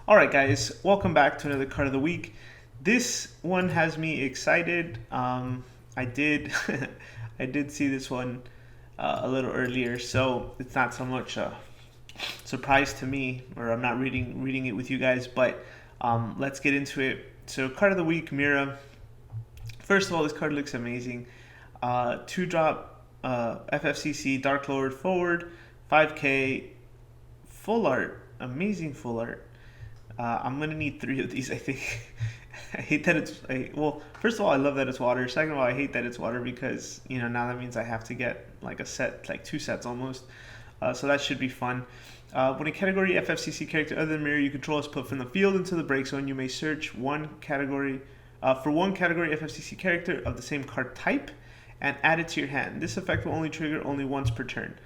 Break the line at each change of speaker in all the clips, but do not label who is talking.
All right, guys, welcome back to another card of the week. This one has me excited. I did, I did see this one a little earlier, so it's not so much a surprise to me, or I'm not reading it with you guys. But let's get into it. So, card of the week, Mira. First of all, this card looks amazing. Two drop FFCC Dark Lord forward, 5K full art, amazing full art. I'm gonna need three of these, I think. I hate that well. First of all, I love that it's water. Second of all, I hate that it's water because now that means I have to get like a set, like two sets almost. So that should be fun. When a category FFCC character other than Mira you control is put from the field into the break zone, you may search one category for one category FFCC character of the same card type and add it to your hand. This effect will only trigger only once per turn.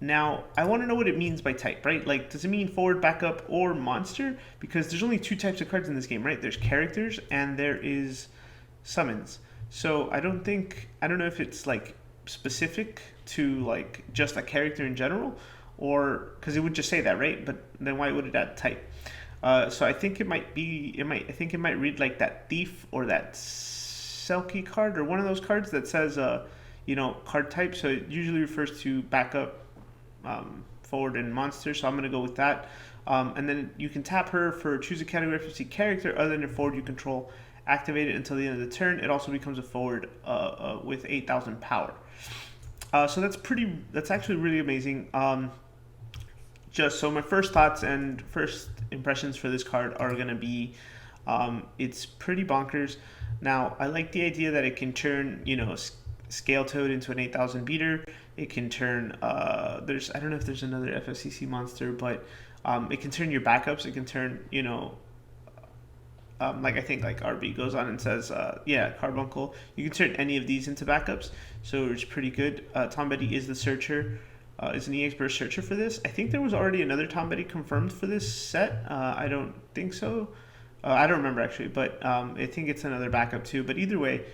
Now, I want to know what it means by type, right? Like, does it mean forward, backup, or monster? Because there's only two types of cards in this game, right? There's characters and there is summons. So I don't know if it's like specific to like just a character in general, or because it would just say that, right? But then why would it add type? So I think I think it might read like that thief or that Selkie card or one of those cards that says, card type. So it usually refers to backup, forward, and monster. So I'm going to go with that. And then you can tap her for choose a category FFC character other than a forward you control. Activate it until the end of the turn. It also becomes a forward with 8,000 power. So that's actually really amazing. Just so my first thoughts and first impressions for this card are going to be it's pretty bonkers. Now, I like the idea that it can turn, Scale Toad into an 8,000 beater. It can turn, I don't know if there's another FFCC monster, but it can turn your backups. It can turn, like I think like RB goes on and says, Carbuncle. You can turn any of these into backups, so it's pretty good. Tom Betty is the searcher. Is an EX Burst searcher for this. I think there was already another Tom Betty confirmed for this set. I don't think so. I don't remember actually, but I think it's another backup too. But either way,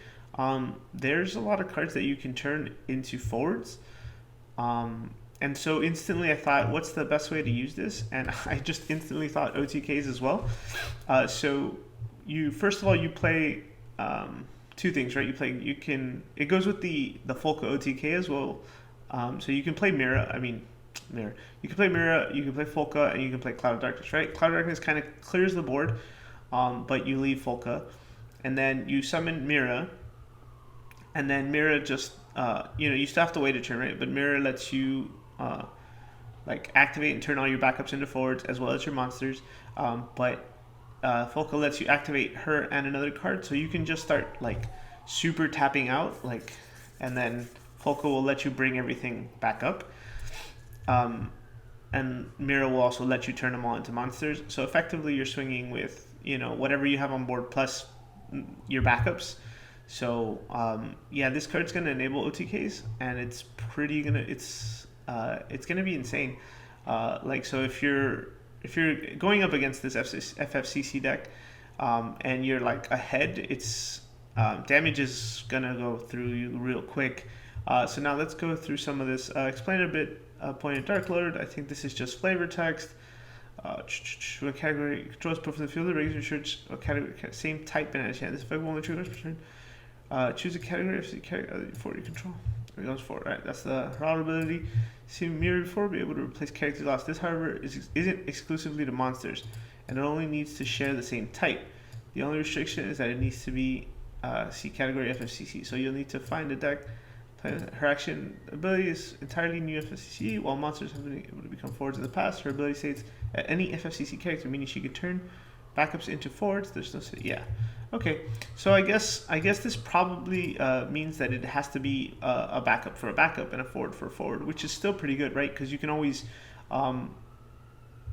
there's a lot of cards that you can turn into forwards. And so instantly I thought, what's the best way to use this? And I just instantly thought OTKs as well. So first of all, you play two things, right? It goes with the Folka OTK as well. So you can play Mira. Mira. You can play Mira, you can play Folka, and you can play Cloud of Darkness, right? Cloud of Darkness kind of clears the board, but you leave Folka. And then you summon Mira, and then Mira just, you still have to wait a turn, right? But Mira lets you, activate and turn all your backups into forwards, as well as your monsters. But Folka lets you activate her and another card, so you can just start, super tapping out, and then Folka will let you bring everything back up. And Mira will also let you turn them all into monsters. So effectively, you're swinging with, whatever you have on board plus your backups. So, this card's going to enable OTKs, and it's going to be insane. So if you're going up against this FFCC deck, and you're ahead, it's damage is gonna go through you real quick. So now let's go through some of this. Explain a bit. Pointed Dark Lord. I think this is just flavor text. What category controls put from the field? Regular shirts. Category same type and yeah. This effect will only trigger per turn. Choose a category for your control. It goes for right. That's the raw ability. See Mirror before be able to replace characters lost. This, however, isn't exclusively to monsters, and it only needs to share the same type. The only restriction is that it needs to be C category FFCC. So you'll need to find a deck. Her action ability is entirely new FFCC, while monsters have been able to become forwards in the past. Her ability states at any FFCC character, meaning she can turn backups into forwards. There's no okay. So I guess this probably means that it has to be a backup for a backup and a forward for a forward, which is still pretty good, right? Because you can always kind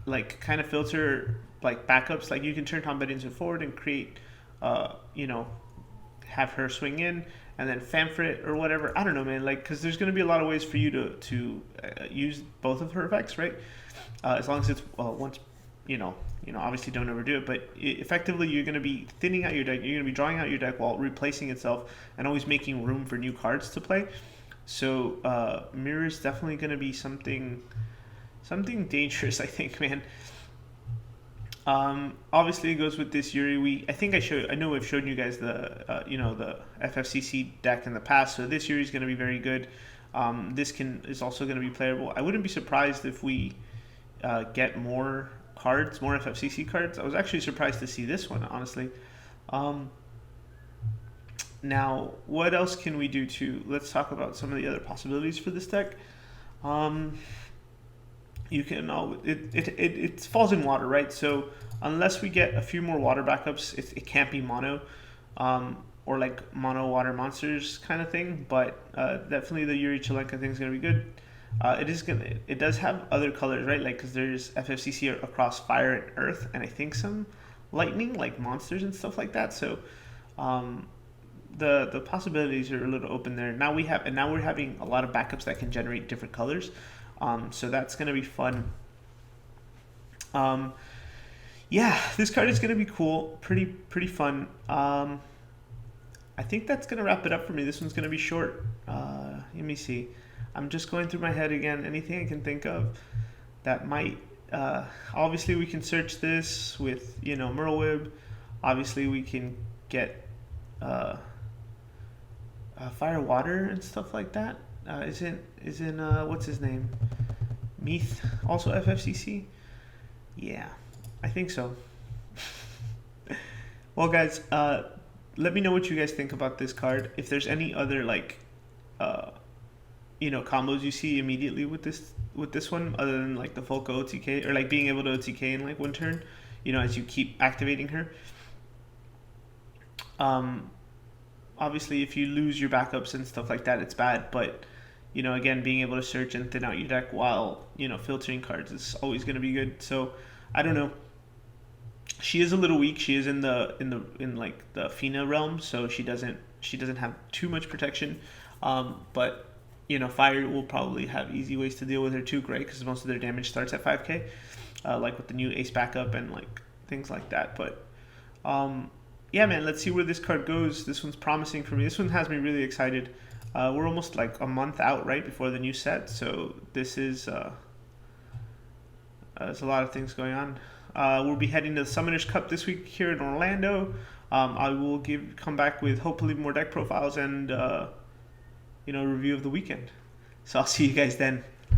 of filter backups. Like you can turn Tom Betty into a forward and create have her swing in and then Famfrit or whatever. I don't know, man. Because there's going to be a lot of ways for you to use both of her effects, right? As long as it's once, obviously don't overdo it. But effectively, you're going to be thinning out your deck. You're going to be drawing out your deck while replacing itself and always making room for new cards to play. So Mira is definitely going to be something dangerous, I think, man. Obviously, it goes with this Yuri. I know I've shown you guys the FFCC deck in the past. So this Yuri is going to be very good. Is also going to be playable. I wouldn't be surprised if we get more cards, more FFCC cards. I was actually surprised to see this one, honestly. Um, Now, what else can we do to? Let's talk about some of the other possibilities for this deck. Um, you can it falls in water, right? So unless we get a few more water backups, it can't be mono, or like mono water monsters kind of thing. But definitely the Yuri Chilenka thing is gonna be good. It does have other colors, right? Like because there's FFCC across fire and earth, and I think some lightning, like monsters and stuff like that. So um, the possibilities are a little open there. Now we're having a lot of backups that can generate different colors. So that's gonna be fun. Um, yeah, this card is gonna be cool, pretty fun. I think that's gonna wrap it up for me. This one's gonna be short. Let me see. I'm just going through my head again. Anything I can think of that might. Obviously, we can search this with Merlwib. Obviously, we can get uh, fire, water, and stuff like that. Isn't what's his name? Meath also FFCC? Yeah, I think so. Well, guys, let me know what you guys think about this card. If there's any other uh, combos you see immediately with this one, other than like the Folka OTK or like being able to OTK in like one turn, as you keep activating her. Um, Obviously, if you lose your backups and stuff like that, it's bad. But again, being able to search and thin out your deck while filtering cards is always going to be good. So I don't know. She is a little weak. She is in like the Fina realm, so she doesn't have too much protection. But Fire will probably have easy ways to deal with her too, right? Because most of their damage starts at 5k, like with the new Ace backup and like things like that. But yeah, man, let's see where this card goes. This one's promising for me. This one has me really excited. We're almost like a month out, right, before the new set. So this is there's a lot of things going on. We'll be heading to the Summoners Cup this week here in Orlando. I will come back with hopefully more deck profiles and review of the weekend. So I'll see you guys then.